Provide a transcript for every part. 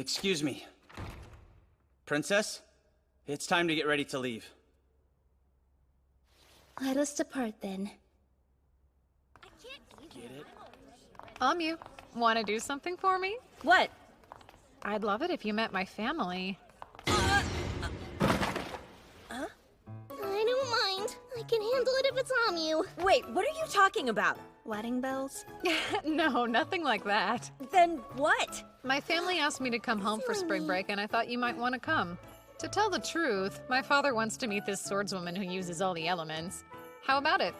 Excuse me. Princess, it's time to get ready to leave. Let us depart then. Get it? You want to do something for me? What? I'd love it if you met my family. I don't mind. I can handle it if it's Amu. Wait, what are you talking about? Wedding bells? No, nothing like that. Then what? My family asked me to come home for spring break, and I thought you might want to come. To tell the truth, my father wants to meet this swordswoman who uses all the elements. How about it?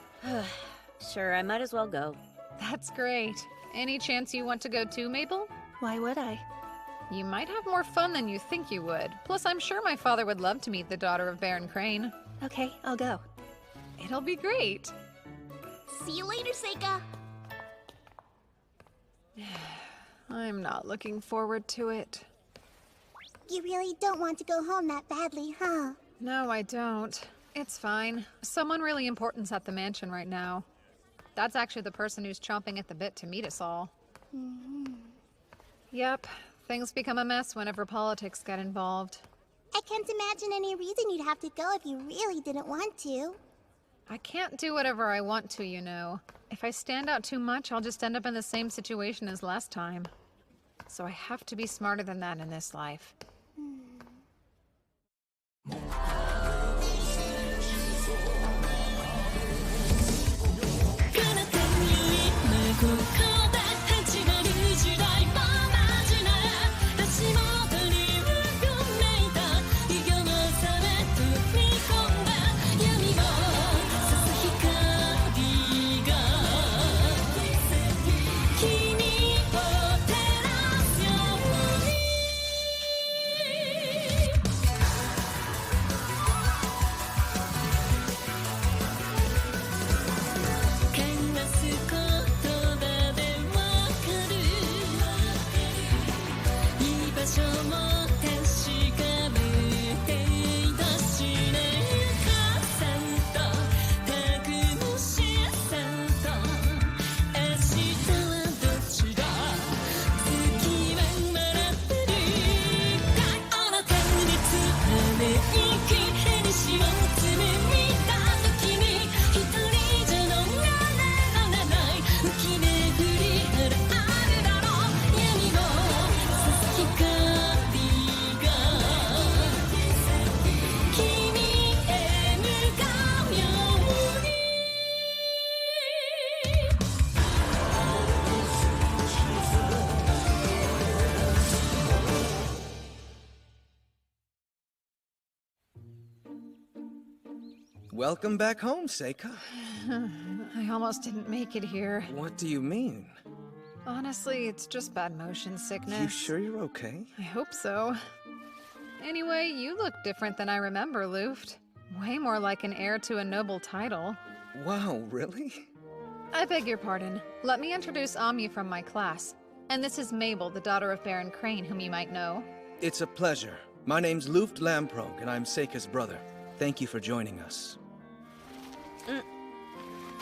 Sure, I might as well go. That's great. Any chance you want to go too, Mabel? Why would I? You might have more fun than you think you would. Plus, I'm sure my father would love to meet the daughter of Baron Crane. Okay, I'll go. It'll be great. See you later, Seika. I'm not looking forward to it. You really don't want to go home that badly, huh? No, I don't. It's fine. Someone really important's at the mansion right now. That's actually the person who's chomping at the bit to meet us all. Yep, things become a mess whenever politics get involved. I can't imagine any reason you'd have to go if you really didn't want to. I can't do whatever I want to, you know. If I stand out too much, I'll just end up in the same situation as last time. So I have to be smarter than that in this life. Welcome back home, Seika. I almost didn't make it here. What do you mean? Honestly, it's just bad motion sickness. You sure you're okay? I hope so. Anyway, you look different than I remember, Luft. Way more like an heir to a noble title. Wow, really? I beg your pardon. Let me introduce Amu from my class. And this is Mabel, the daughter of Baron Crane, whom you might know. It's a pleasure. My name's Luft Lamprog, and I'm Seika's brother. Thank you for joining us.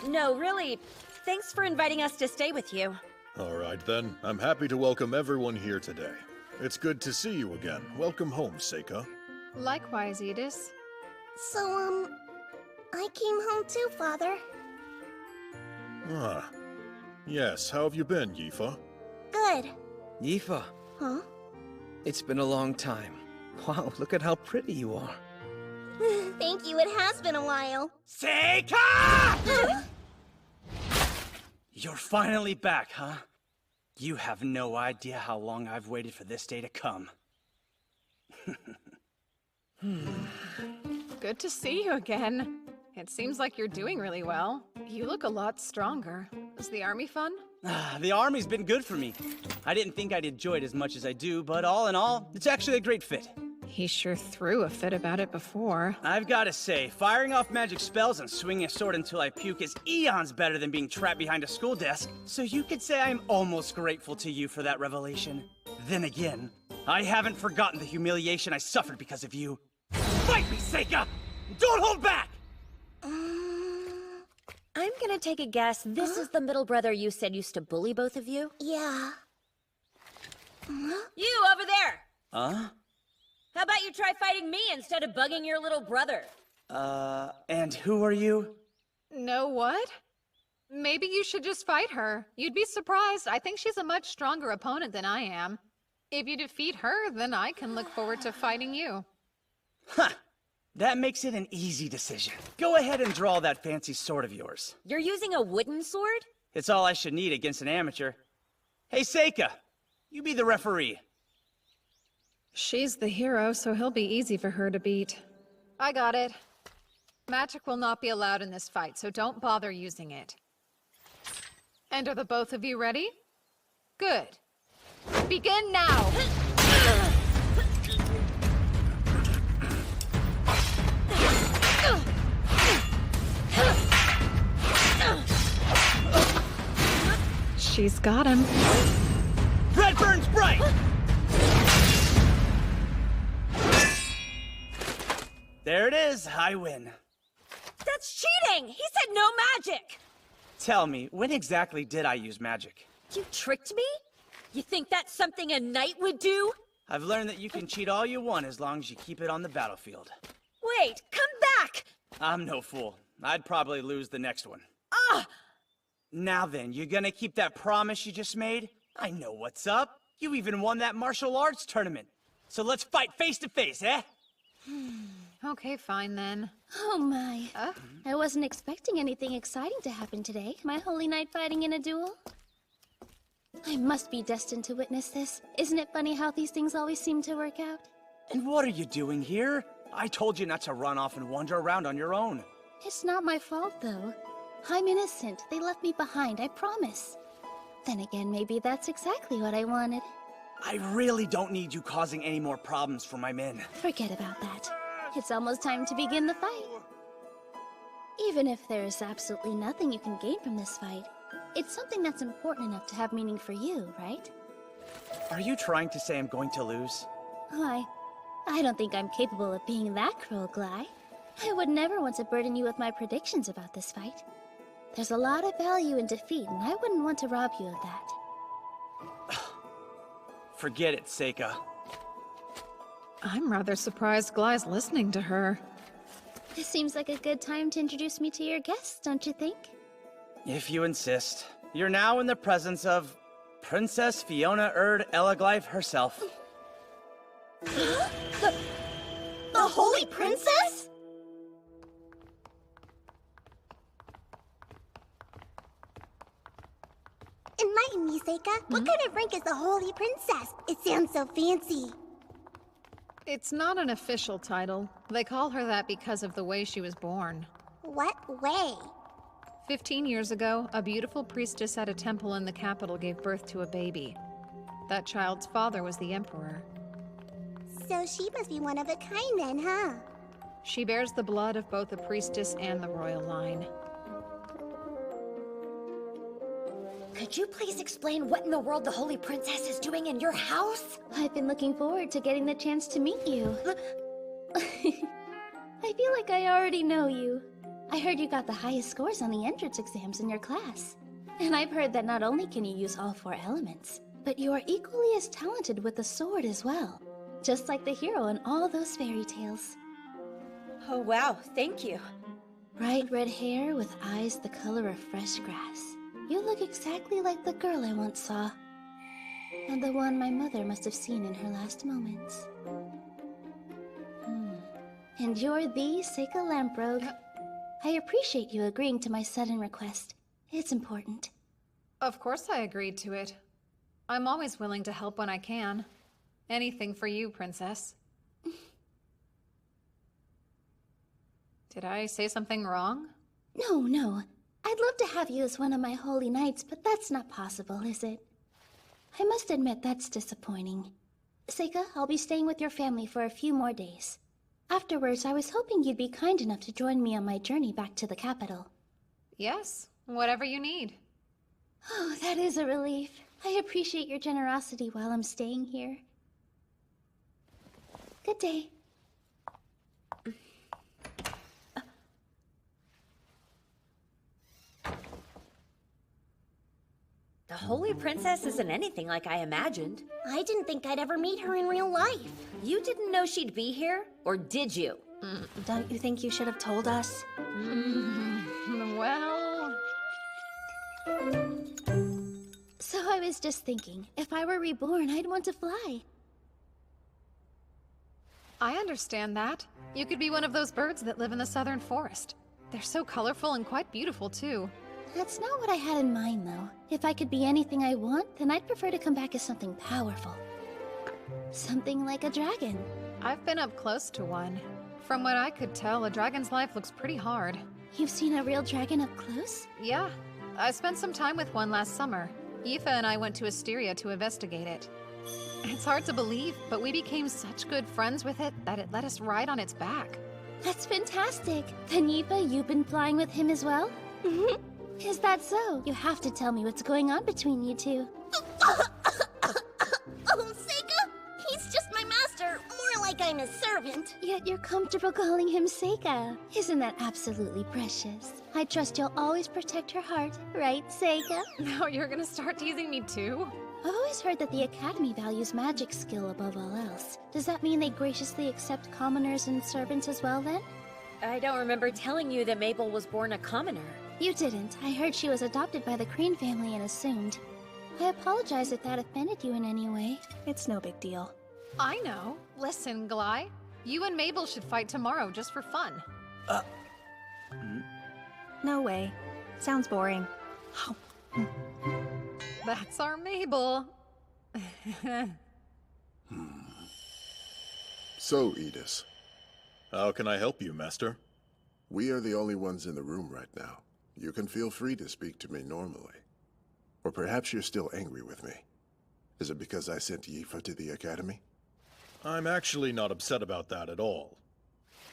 No, really. Thanks for inviting us to stay with you. All right, then. I'm happy to welcome everyone here today. It's good to see you again. Welcome home, Seika. Likewise, Edis. So, I came home too, Father. Ah. Yes, how have you been, Yifa? Good. Yifa, Huh? it's been a long time. Wow, look at how pretty you are. Thank you, it has been a while. Seika! You're finally back, huh? You have no idea how long I've waited for this day to come. Good to see you again. It seems like you're doing really well. You look a lot stronger. Is the army fun? The army's been good for me. I didn't think I'd enjoy it as much as I do, but all in all, it's actually a great fit. He sure threw a fit about it before. I've gotta say, firing off magic spells and swinging a sword until I puke is eons better than being trapped behind a school desk, so you could say I'm almost grateful to you for that revelation. Then again, I haven't forgotten the humiliation I suffered because of you. Fight me, Seika! Don't hold back! I'm gonna take a guess. This is the middle brother you said used to bully both of you? Yeah. You over there! Huh? How about you try fighting me instead of bugging your little brother? And who are you? No what? Maybe you should just fight her. You'd be surprised. I think she's a much stronger opponent than I am. If you defeat her, then I can look forward to fighting you. Huh. That makes it an easy decision. Go ahead and draw that fancy sword of yours. You're using a wooden sword? It's all I should need against an amateur. Hey, Seika, you be the referee. She's the hero, so he'll be easy for her to beat. I got it. Magic will not be allowed in this fight, so don't bother using it. And are the both of you ready? Good. Begin now! She's got him. Red burns bright! There it is, I win. That's cheating! He said no magic! Tell me, when exactly did I use magic? You tricked me? You think that's something a knight would do? I've learned that you can cheat all you want as long as you keep it on the battlefield. Wait, come back! I'm no fool. I'd probably lose the next one. Ah! Now then, you gonna keep that promise you just made? I know what's up. You even won that martial arts tournament. So let's fight face to face, eh? Okay, fine then. Oh my. I wasn't expecting anything exciting to happen today. My holy knight fighting in a duel? I must be destined to witness this. Isn't it funny how these things always seem to work out? And what are you doing here? I told you not to run off and wander around on your own. It's not my fault, though. I'm innocent. They left me behind, I promise. Then again, maybe that's exactly what I wanted. I really don't need you causing any more problems for my men. Forget about that. It's almost time to begin the fight. Even if there's absolutely nothing you can gain from this fight, it's something that's important enough to have meaning for you, right? Are you trying to say I'm going to lose? Why, I don't think I'm capable of being that cruel, Gly. I would never want to burden you with my predictions about this fight. There's a lot of value in defeat, and I wouldn't want to rob you of that. Forget it, Seika. I'm rather surprised Gly's listening to her. This seems like a good time to introduce me to your guests, don't you think? If you insist. You're now in the presence of Princess Fiona Erd Elaglyph herself. The Holy Princess? Enlighten me, Seika. What kind of rank is the Holy Princess? It sounds so fancy. It's not an official title. They call her that because of the way she was born. What way? 15 years ago, a beautiful priestess at a temple in the capital gave birth to a baby. That child's father was the emperor. So she must be one of a kind then, huh? She bears the blood of both the priestess and the royal line. Could you please explain what in the world the Holy Princess is doing in your house? I've been looking forward to getting the chance to meet you. I feel like I already know you. I heard you got the highest scores on the entrance exams in your class. And I've heard that not only can you use all 4 elements, but you are equally as talented with the sword as well. Just like the hero in all those fairy tales. Oh wow, thank you. Bright red hair with eyes the color of fresh grass. You look exactly like the girl I once saw. And the one my mother must have seen in her last moments. And you're the Seika Lamprogue. I appreciate you agreeing to my sudden request. It's important. Of course I agreed to it. I'm always willing to help when I can. Anything for you, Princess. Did I say something wrong? No. I'd love to have you as one of my holy knights, but that's not possible, is it? I must admit that's disappointing. Seika, I'll be staying with your family for a few more days. Afterwards, I was hoping you'd be kind enough to join me on my journey back to the capital. Yes, whatever you need. Oh, that is a relief. I appreciate your generosity while I'm staying here. Good day. The Holy Princess isn't anything like I imagined. I didn't think I'd ever meet her in real life. You didn't know she'd be here? Or did you? Don't you think you should have told us? Well... So I was just thinking, if I were reborn, I'd want to fly. I understand that. You could be one of those birds that live in the southern forest. They're so colorful and quite beautiful, too. That's not what I had in mind, though. If I could be anything I want, then I'd prefer to come back as something powerful. Something like a dragon. I've been up close to one. From what I could tell, a dragon's life looks pretty hard. You've seen a real dragon up close? Yeah, I spent some time with one last summer. Aoife and I went to Asteria to investigate it. It's hard to believe, but we became such good friends with it that it let us ride on its back. That's fantastic. Then Aoife, you've been flying with him as well? Is that so? You have to tell me what's going on between you two. Oh, Seika? He's just my master. More like I'm his servant. Yet you're comfortable calling him Seika. Isn't that absolutely precious? I trust you'll always protect her heart, right, Seika? Now you're gonna start teasing me too? I've always heard that the Academy values magic skill above all else. Does that mean they graciously accept commoners and servants as well, then? I don't remember telling you that Mabel was born a commoner. You didn't. I heard she was adopted by the Crane family and assumed. I apologize if that offended you in any way. It's no big deal. I know. Listen, Gly. You and Mabel should fight tomorrow just for fun. No way. Sounds boring. That's our Mabel. So, Edith, How can I help you, Master? we are the only ones in the room right now. You can feel free to speak to me normally. Or perhaps you're still angry with me. Is it because I sent Aoife to the Academy? I'm actually not upset about that at all.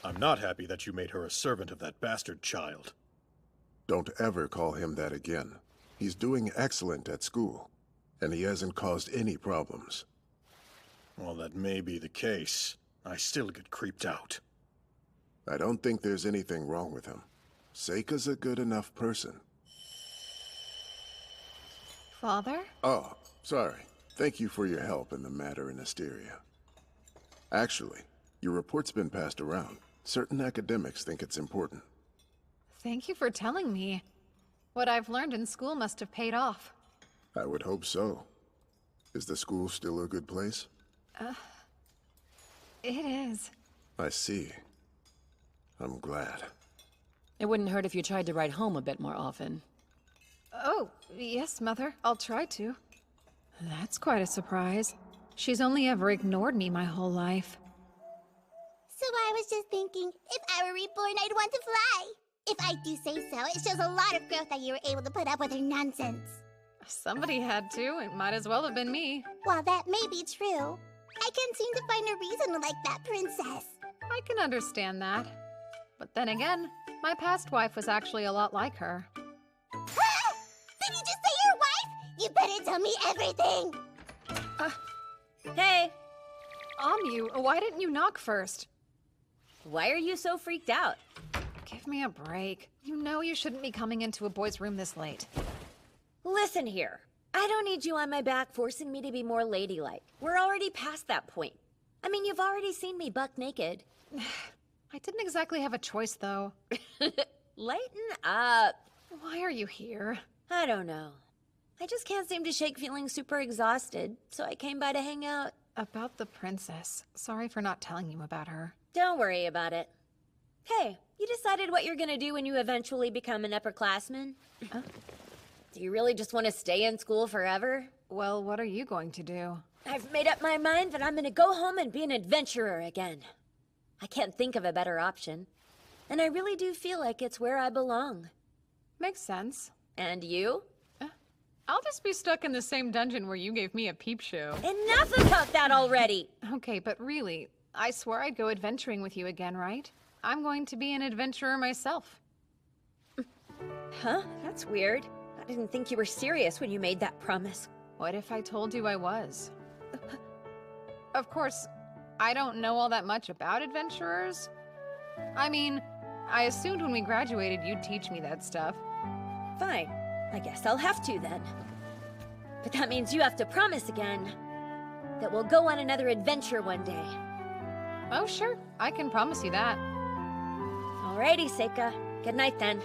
I'm not happy that you made her a servant of that bastard child. Don't ever call him that again. He's doing excellent at school, and he hasn't caused any problems. Well, that may be the case. I still get creeped out. I don't think there's anything wrong with him. Seika's a good enough person. Father? Oh, sorry. Thank you for your help in the matter in Asteria. Actually, your report's been passed around. Certain academics think it's important. Thank you for telling me. What I've learned in school must have paid off. I would hope so. Is the school still a good place? It is. I see. I'm glad. It wouldn't hurt if you tried to ride home a bit more often. Oh, yes, Mother. I'll try to. That's quite a surprise. She's only ever ignored me my whole life. So I was just thinking, if I were reborn, I'd want to fly. If I do say so, it shows a lot of growth that you were able to put up with her nonsense. Somebody had to. It might as well have been me. While that may be true, I can't seem to find a reason to like that princess. I can understand that. But then again, my past wife was actually a lot like her. Ah! Did you just say your wife? You better tell me everything. Hey, Amu, why didn't you knock first? why are you so freaked out? Give me a break. You know you shouldn't be coming into a boy's room this late. Listen here. I don't need you on my back forcing me to be more ladylike. We're already past that point. I mean, you've already seen me buck naked. I didn't exactly have a choice, though. Lighten up. Why are you here? I don't know. I just can't seem to shake feeling super exhausted, so I came by to hang out. About the princess. Sorry for not telling you about her. Don't worry about it. Hey, you decided what you're gonna do when you eventually become an upperclassman? Do you really just want to stay in school forever? Well, what are you going to do? I've made up my mind that I'm gonna go home and be an adventurer again. I can't think of a better option. And I really do feel like it's where I belong. Makes sense. And you? I'll just be stuck in the same dungeon where you gave me a peep show. Enough about that already! Okay, but really, I swore I'd go adventuring with you again, right? I'm going to be an adventurer myself. Huh? That's weird. I didn't think you were serious when you made that promise. What if I told you I was? Of course, I don't know all that much about adventurers. I mean, I assumed when we graduated you'd teach me that stuff. Fine. I guess I'll have to then. But that means you have to promise again that we'll go on another adventure one day. Oh, sure. I can promise you that. Alrighty, Seika. Good night then.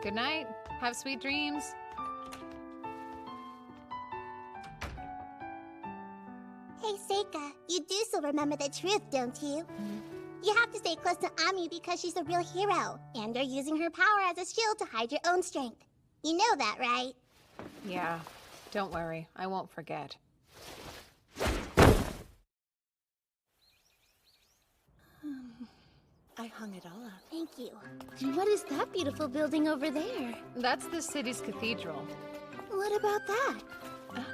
Good night. Have sweet dreams. Hey, Seika, you do still remember the truth, don't you? You have to stay close to Ami because she's a real hero, and you're using her power as a shield to hide your own strength. You know that, right? Yeah. Don't worry. I won't forget. I hung it all up. Thank you. And what is that beautiful building over there? That's the city's cathedral. What about that?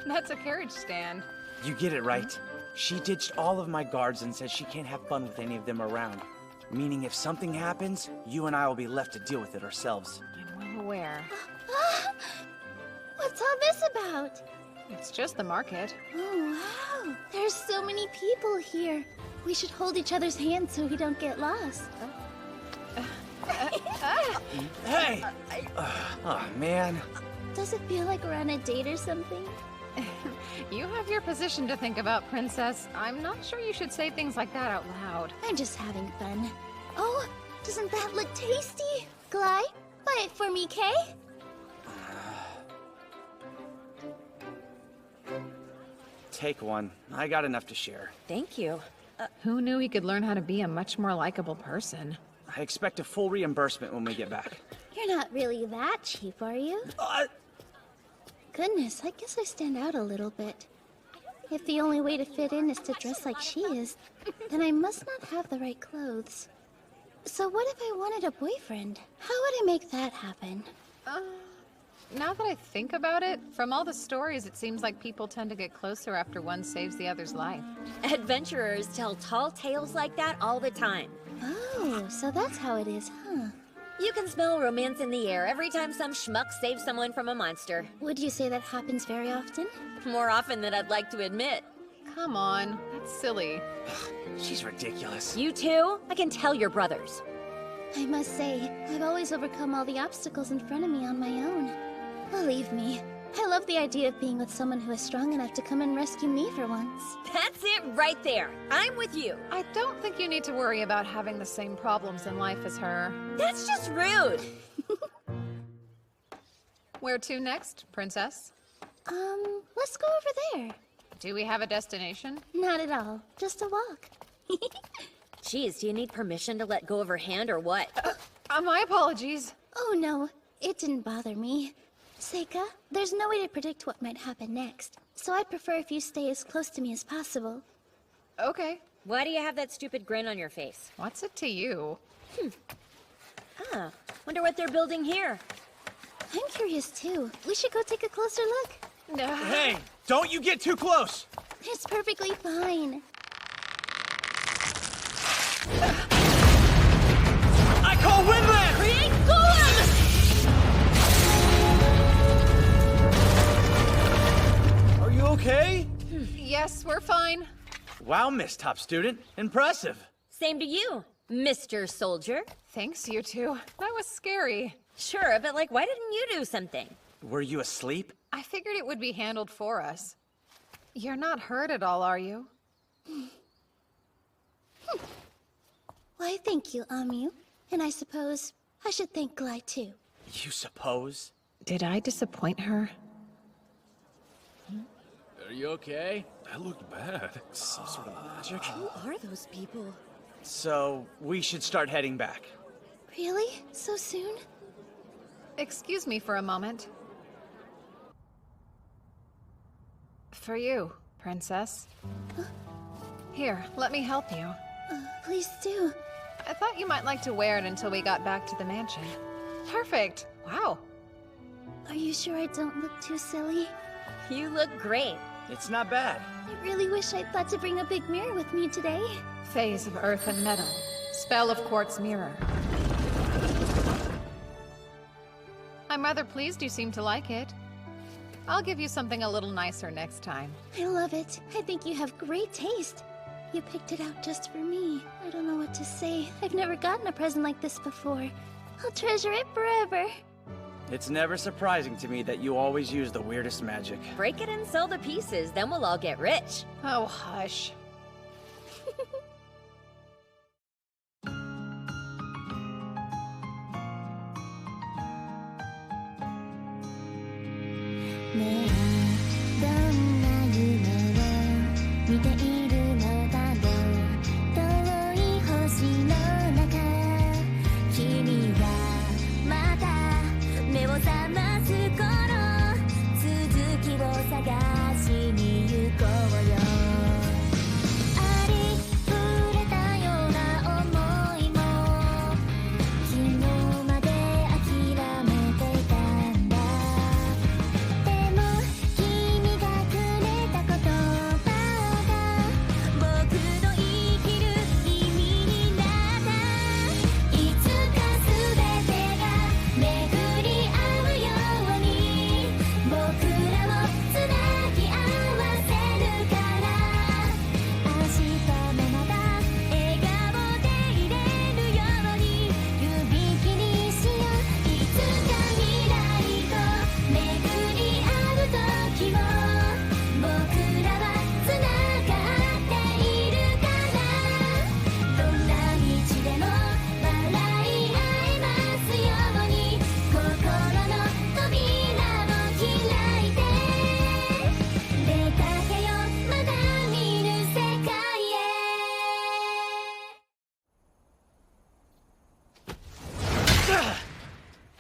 That's a carriage stand. You get it right. She ditched all of my guards and says she can't have fun with any of them around. Meaning if something happens, you and I will be left to deal with it ourselves. I'm well aware. What's all this about? It's just the market. Oh, wow. There's so many people here. We should hold each other's hands so we don't get lost. Hey! Oh, man. Does it feel like we're on a date or something? You have your position to think about, Princess. I'm not sure you should say things like that out loud. I'm just having fun. Oh, doesn't that look tasty? Glide, buy it for me, Kay? Take one. I got enough to share. Thank you. Who knew he could learn how to be a much more likable person? I expect a full reimbursement when we get back. You're not really that cheap, are you? Goodness, I guess I stand out a little bit. If the only way to fit in is to dress like she is, then I must not have the right clothes. So what if I wanted a boyfriend? How would I make that happen? Now that I think about it, from all the stories, it seems like people tend to get closer after one saves the other's life. Adventurers tell tall tales like that all the time. Oh, so that's how it is, huh? You can smell romance in the air every time some schmuck saves someone from a monster. Would you say that happens very often? More often than I'd like to admit. Come on, that's silly. She's ridiculous. You too? I can tell you're brothers. I must say, I've always overcome all the obstacles in front of me on my own. Believe me, I love the idea of being with someone who is strong enough to come and rescue me for once. That's it right there. I'm with you. I don't think you need to worry about having the same problems in life as her. That's just rude. Where to next, Princess? Let's go over there. Do we have a destination? Not at all, just a walk. Jeez, do you need permission to let go of her hand or what? My apologies. Oh no, it didn't bother me. Seika, there's no way to predict what might happen next, so I'd prefer if you stay as close to me as possible. Okay. Why do you have that stupid grin on your face? What's it to you? Wonder what they're building here. I'm curious too. We should go take a closer look. No. Hey! Don't you get too close! It's perfectly fine. I call Windland! Create Golem! Are you okay? Yes, we're fine. Wow, Miss Top Student. Impressive. Same to you, Mr. Soldier. Thanks, you two. That was scary. Sure, but like, why didn't you do something? Were you asleep? I figured it would be handled for us. You're not hurt at all, are you? Why, thank you, Amu. And I suppose I should thank Glide too. You suppose? Did I disappoint her? Are you okay? That looked bad. Some sort of magic. Who are those people? So, we should start heading back. Really? So soon? Excuse me for a moment. For you, Princess. Here, let me help you. Please do. I thought you might like to wear it until we got back to the mansion. Perfect! Wow. Are you sure I don't look too silly? You look great. It's not bad. I really wish I'd thought to bring a big mirror with me today. Phase of earth and metal. Spell of quartz mirror. I'm rather pleased you seem to like it. I'll give you something a little nicer next time. I love it. I think you have great taste. You picked it out just for me. I don't know what to say. I've never gotten a present like this before. I'll treasure it forever. It's never surprising to me that you always use the weirdest magic. Break it and sell the pieces, then we'll all get rich. Oh, hush.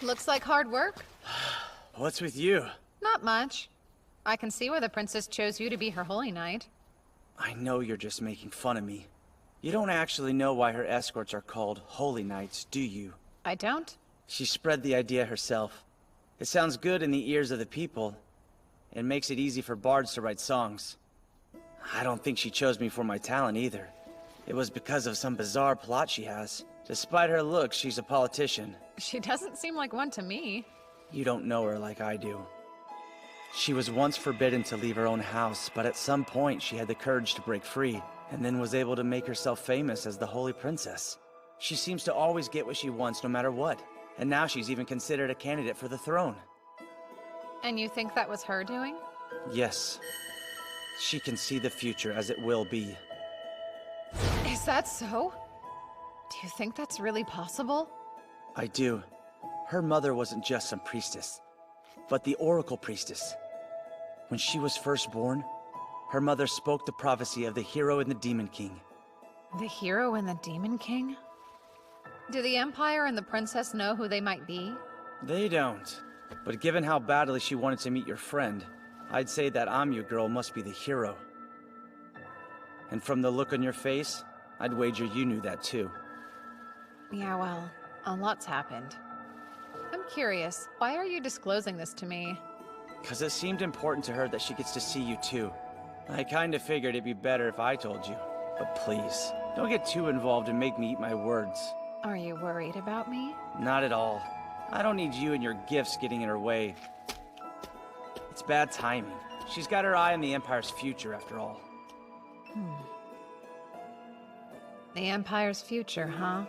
Looks like hard work. What's with you? Not much. I can see why the princess chose you to be her holy knight. I know you're just making fun of me. You don't actually know why her escorts are called holy knights, do you? I don't? She spread the idea herself. It sounds good in the ears of the people. It makes it easy for bards to write songs. I don't think she chose me for my talent either. It was because of some bizarre plot she has. Despite her looks, she's a politician. She doesn't seem like one to me. You don't know her like I do. She was once forbidden to leave her own house, but at some point she had the courage to break free, and then was able to make herself famous as the Holy Princess. She seems to always get what she wants no matter what, and now she's even considered a candidate for the throne. And you think that was her doing? Yes. She can see the future as it will be. Is that so? Do you think that's really possible? I do. Her mother wasn't just some priestess, but the Oracle Priestess. When she was first born, her mother spoke the prophecy of the hero and the Demon King. The hero and the Demon King? Do the Empire and the princess know who they might be? They don't. But given how badly she wanted to meet your friend, I'd say that Amu girl must be the hero. And from the look on your face, I'd wager you knew that too. Yeah, well, a lot's happened. I'm curious, why are you disclosing this to me? 'Cause it seemed important to her that she gets to see you too. I kinda figured it'd be better if I told you. But please, don't get too involved and make me eat my words. Are you worried about me? Not at all. I don't need you and your gifts getting in her way. It's bad timing. She's got her eye on the Empire's future, after all. The Empire's future, huh?